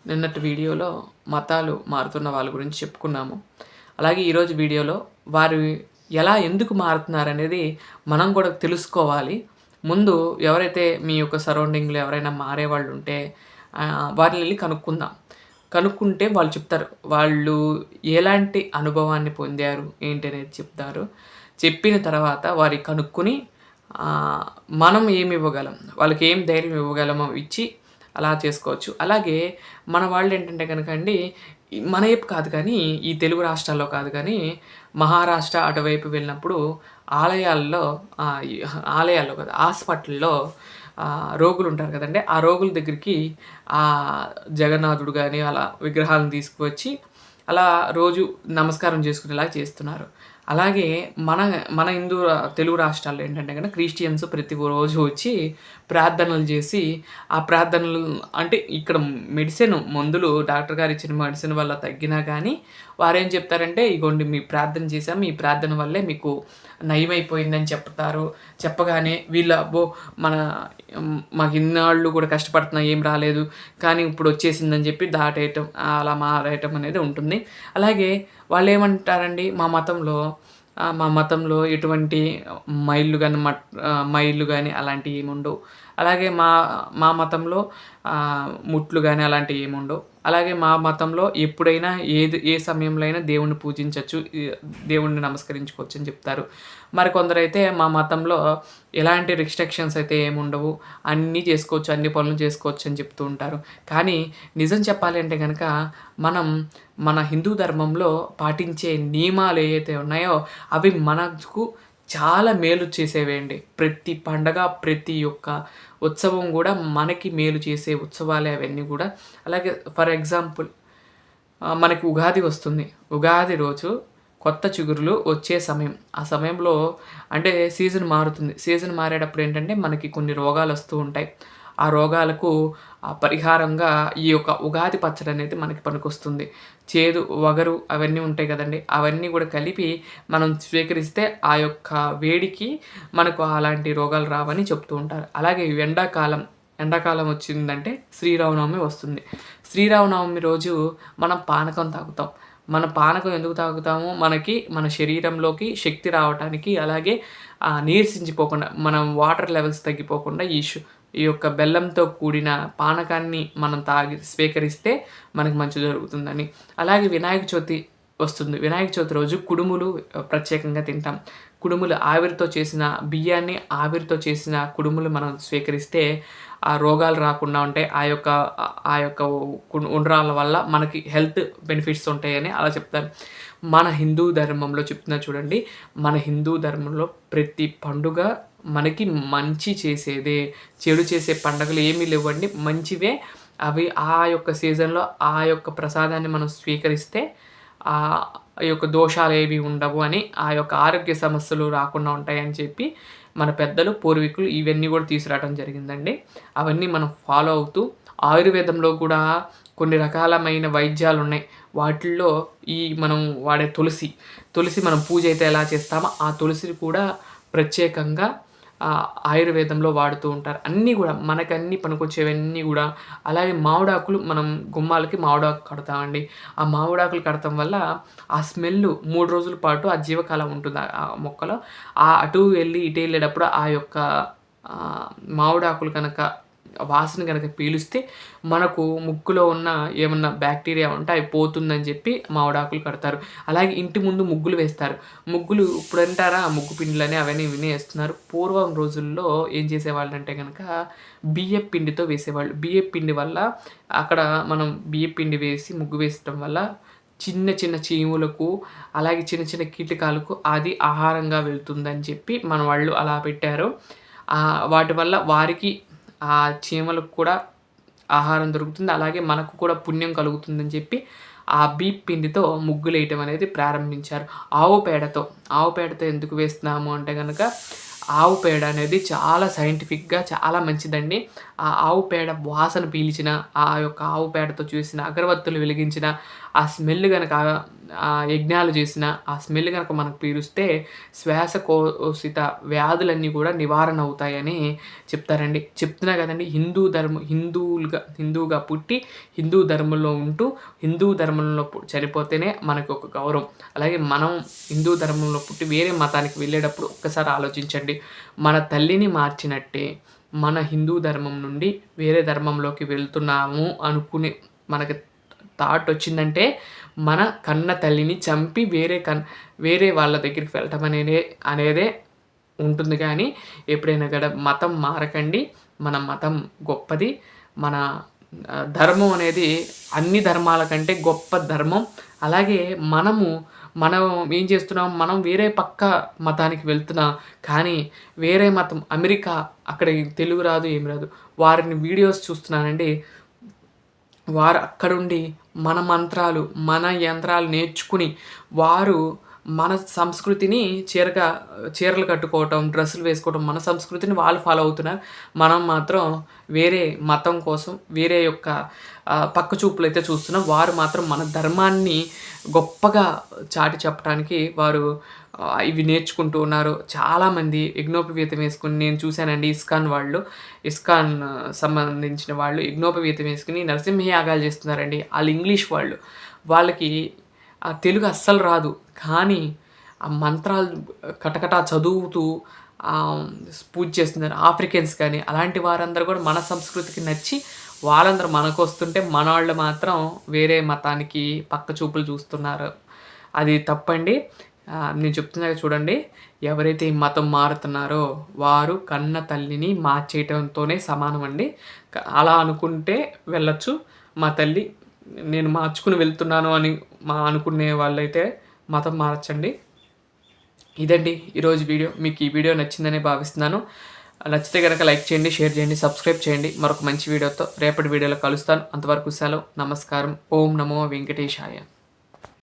నిన్నటి వీడియోలో మతాలు మారుతున్న వాళ్ళ గురించి చెప్పుకున్నాము. అలాగే ఈరోజు వీడియోలో వారు ఎందుకు మారుతున్నారనేది మనం కూడా తెలుసుకోవాలి. ముందు ఎవరైతే మీ యొక్క సరౌండింగ్‌లో ఎవరైనా మారేవాళ్ళుంటే వారినెళ్లి కనుక్కుందాం. కనుక్కుంటే వాళ్ళు చెప్తారు. వాళ్ళు ఎలాంటి అనుభవాన్ని పొందారు, ఏంటి అనేది చెప్తారు. చెప్పిన తర్వాత వారి కనుక్కొని మనం ఏమి ఇవ్వగలం, వాళ్ళకి ఏం ధైర్యం ఇవ్వగలమో ఇచ్చి అలా చేసుకోవచ్చు. అలాగే మన వాళ్ళేంటంటే గనక అండి, మన వైపు కాదు కానీ, ఈ తెలుగు రాష్ట్రాల్లో కాదు కానీ, మహారాష్ట్ర అటువైపు వెళ్ళినప్పుడు ఆలయాల్లో ఈ ఆలయాల్లో కాదు, హాస్పిటల్‌లో రోగులుంటారు కదండీ! ఆ రోగుల దగ్గరికి జగన్నాథుడు గాని, అలా విగ్రహాలను తీసుకువచ్చి, అలా రోజు నమస్కారం చేసుకునేలాగా చేస్తున్నారు. అలాగే మన మన తెలుగు రాష్ట్రాల్లో ఏంటంటే గనక క్రిస్టియన్స్ ప్రతి రోజు వచ్చి ప్రార్థనలు చేసి, ఆ ప్రార్థనలు అంటే ఇక్కడ మందులు డాక్టర్ గారు ఇచ్చిన మెడిసిన్ వల్ల తగ్గినా గానీ, వారేం చెప్తారంటే, "ఇగోండి మీ ప్రార్థన చేశాం. మీ ప్రార్థన వల్లే మీకు నయమైపోయిందని" చెప్తారు. చెప్పగానే వీళ్ళు అబ్బో! మన మాకు ఇన్నాళ్ళు కూడా కష్టపడుతున్నా ఏం రాలేదు. కానీ ఇప్పుడు వచ్చేసిందని చెప్పి దాటేయటం, అలా మారేయటం అనేది ఉంటుంది. అలాగే వాళ్ళేమంటారండి, మా మతంలో ఎటువంటి మైళ్ళు గాని అలాంటివి ఏముండవు. అలాగే మా మా మతంలో ముట్లు గాని అలాంటివి ఏముండవు. అలాగే మా మతంలో ఎప్పుడైనా ఏ సమయంలో అయినా దేవుడిని పూజించొచ్చు. దేవుడిని నమస్కరించుకోవచ్చు అని చెప్తారు. మరికొందరైతే మా మతంలో ఎలాంటి రిస్ట్రిక్షన్స్ అయితే ఏముండవు. అన్నీ చేసుకోవచ్చు, అన్ని పనులు చేసుకోవచ్చు అని చెప్తూ ఉంటారు. కానీ నిజం చెప్పాలి అంటే గనక మనం మన హిందూ ధర్మంలో పాటించే నియమాలు ఏవైతే ఉన్నాయో అవి మనకు చాలా మేలు చేసేవే అండి. ప్రతి పండగ, ప్రతి ఒక్క ఉత్సవం గూడా మనకి మేలు చేసే ఉత్సవాలే అవన్నీ గూడా. అలాగే ఫర్ ఎగ్జాంపుల్ మనకి ఉగాది వస్తుంది. ఉగాది రోజు కొత్త చిగురులు వచ్చే సమయం. ఆ సమయంలో అంటే సీజన్ మారుతుంది. సీజన్ మారేటప్పుడు ఏంటంటే మనకి కొన్ని రోగాలొస్తూ ఉంటాయి. ఆ రోగాలకు పరిహారంగా ఈ యొక్క ఉగాది పచ్చడనేది మనకి పనికొస్తుంది. చేదు, వగరు అవన్నీ ఉంటాయి కదండీ! అవన్నీ గూడా కలిపి మనం స్వీకరిస్తే ఆ యొక్క వేడికి మనకు అలాంటి రోగాలు రావని చెప్తూ ఉంటారు. అలాగే ఎండాకాలం వచ్చిందంటే శ్రీరామనవమి వస్తుంది. శ్రీరామనవమి రోజు మనం పానకం తాగుతాం. మన పానకం ఎందుకు తాగుతాము? మన శరీరంలోకి శక్తి రావటానికి, అలాగే నీరసించిపోకుండా, మనం వాటర్ లెవెల్స్ తగ్గిపోకుండా ఈ యొక్క బెల్లంతో కూడిన పానకాన్ని మనం స్వీకరిస్తే మనకు మంచి జరుగుతుందని. అలాగే వినాయక చవితి వస్తుంది. వినాయక చవితి రోజు కుడుములు ప్రత్యేకంగా తింటాం. కుడుములు బియ్యాన్ని ఆవిరితో చేసిన కుడుములు మనం స్వీకరిస్తే ఆ రోగాలు రాకుండా ఉంటాయి. ఆ యొక్క ఉండ్రాళ్ళ వల్ల మనకి హెల్త్ బెనిఫిట్స్ ఉంటాయని అలా చెప్తారు. మన హిందూ ధర్మంలో చెప్తున్నా చూడండి. మన హిందూ ధర్మంలో ప్రతి పండుగ మనకి మంచి చేసేదే. చెడు చేసే పండగలు ఏమీ లేవండి. మంచివే. అవి ఆ యొక్క సీజన్‌లో ఆ యొక్క ప్రసాదాన్ని మనం స్వీకరిస్తే ఆ యొక్క దోషాలేవి ఉండవు అని, ఆ యొక్క ఆరోగ్య సమస్యలు రాకుండా ఉంటాయని చెప్పి మన పెద్దలు, పూర్వీకులు ఇవన్నీ కూడా తీసుకురావడం జరిగిందండి. అవన్నీ మనం ఫాలో అవుతూ ఆయుర్వేదంలో కూడా కొన్ని రకాలమైన వైద్యాలున్నాయి. వాటిల్లో మనం వాడే తులసి మనం పూజ అయితే ఎలా చేస్తామో ఆ తులసిని కూడా ప్రత్యేకంగా ఆయుర్వేదంలో వాడుతూ ఉంటారు. అన్నీ గూడా మనకన్నీ పనికొచ్చేవన్నీ గూడా. అలాగే మామిడాకులు మనం గుమ్మాలకి మామిడాకు కడతామండి. ఆ మామిడాకులు కడతం వల్ల ఆ స్మెల్లు 3 రోజుల పాటు ఆ జీవకాలం ఉంటుంది ఆ మొక్కలో. అటు వెళ్ళి ఇటు వెళ్ళేటప్పుడు ఆ యొక్క మామిడాకులు కనుక వాసన గనక పీలిస్తే మనకు ముక్కులో ఉన్న ఏమన్నా బ్యాక్టీరియా ఉంటే అవి పోతుందని చెప్పి మామిడాకులు కడతారు. అలాగే ఇంటి ముందు ముగ్గులు వేస్తారు. ముగ్గులు ఇప్పుడంటారా ముగ్గు పిండిలని అవన్నీ ఇవన్నీ ఏస్తున్నారు. పూర్వం రోజుల్లో ఏం చేసేవాళ్ళంటే గనక బియ్యపు పిండితో వేసేవాళ్ళు. బియ్యపు పిండి వల్ల అక్కడ మనం బియ్యపు పిండి వేసి ముగ్గు వేసటం వల్ల చిన్న చిన్న చీములకు, అలాగే చిన్న చిన్న కీటకాలకు అది ఆహారంగా వెళ్తుందని చెప్పి మన వాళ్ళు అలా పెట్టారు. వాటి వల్ల వారికి ఆ చీమలకు కూడా ఆహారం దొరుకుతుంది. అలాగే మనకు కూడా పుణ్యం కలుగుతుందని చెప్పి ఆ బియ్యపు పిండితో ముగ్గులేయటం అనేది ప్రారంభించారు. ఆవు పేడతో ఎందుకు వేస్తున్నాము అంటే గనక ఆవు పేడ అనేది చాలా సైంటిఫిక్‌గా చాలా మంచిదండి. ఆ ఆవు పేడ వాసన పీల్చిన, ఆ యొక్క ఆవు పేడతో చేసిన అగరబత్తులు వెలిగించిన, ఆ స్మెల్ గనక యజ్ఞాలు చేసిన ఆ స్మెల్ గనక మనకు పీలుస్తే శ్వాసకోశిత వ్యాధులన్నీ కూడా నివారణ అవుతాయని చెప్తారండి. చెప్తున్నా కదండీ! హిందువుగా పుట్టి హిందూ ధర్మంలో ఉంటూ హిందూ ధర్మంలో చనిపోతేనే మనకు ఒక గౌరవం. అలాగే మనం హిందూ ధర్మంలో పుట్టి వేరే మతానికి వెళ్ళేటప్పుడు ఒక్కసారి ఆలోచించండి. మన తల్లిని మార్చినట్టే మన హిందూ ధర్మం నుండి వేరే ధర్మంలోకి వెళ్తున్నాము అనుకునే మనకి థాట్ వచ్చిందంటే మన కన్న తల్లిని చంపి వేరే వాళ్ళ దగ్గరికి వెళ్ళటం అనేదే ఉంటుంది. కానీ ఎప్పుడైనా మతం మారకండి. మన మతం గొప్పది. మన ధర్మం అనేది అన్ని ధర్మాల కంటే గొప్ప ధర్మం. అలాగే మనం ఏం చేస్తున్నాం, మనం వేరే పక్క మతానికి వెళ్తున్నాం. కానీ వేరే మతం అమెరికా, అక్కడ తెలుగు రాదు, ఏం రాదు. వారిని వీడియోస్ చూస్తున్నానండి. వారు అక్కడుండి మన మంత్రాలు, మన యంత్రాలు నేర్చుకుని వారు మన సంస్కృతిని చీరలు కట్టుకోవటం, డ్రెస్సులు వేసుకోవటం, మన సంస్కృతిని వాళ్ళు ఫాలో అవుతున్నారు. మనం మాత్రం వేరే మతం కోసం వేరే యొక్క పక్క చూపులైతే చూస్తున్నాం. వారు మాత్రం మన ధర్మాన్ని గొప్పగా చాటి చెప్పడానికి వారు ఇవి నేర్చుకుంటూ ఉన్నారు. చాలామంది యజ్ఞోపవీతం వేసుకొని నేను చూశానండి. ఇస్కాన్ సంబంధించిన వాళ్ళు యజ్ఞోపవీతం వేసుకుని నరసింహయాగాలు చేస్తున్నారండి. వాళ్ళు ఇంగ్లీష్ వాళ్ళు. వాళ్ళకి తెలుగు అస్సలు రాదు. కానీ ఆ మంత్రాలు కటకటా చదువుతూ పూజ చేస్తున్నారు. ఆఫ్రికన్స్ కానీ అలాంటి వారందరూ కూడా మన సంస్కృతికి నచ్చి వాళ్ళందరూ మనకు వస్తుంటే మనవాళ్ళు మాత్రం వేరే మతానికి పక్క చూపులు చూస్తున్నారు. అది తప్పండి. నేను చెప్తున్నా చూడండి, ఎవరైతే ఈ మతం మారుతున్నారో వారు కన్న తల్లిని మార్చేయటంతోనే సమానం అండి. అలా అనుకుంటే వెళ్ళొచ్చు. మా తల్లి నేను మార్చుకుని వెళ్తున్నాను అని అనుకునే వాళ్ళైతే మతం మార్చండి. ఇదండి ఈరోజు వీడియో. మీకు ఈ వీడియో నచ్చిందని భావిస్తున్నాను. నచ్చితే కనుక లైక్ చేయండి, షేర్ చేయండి, సబ్స్క్రైబ్ చేయండి. మరొక మంచి వీడియోతో రేపటి వీడియోలో కలుస్తాను. అంతవరకు సెలవు. నమస్కారం. ఓం నమో వెంకటేశాయ.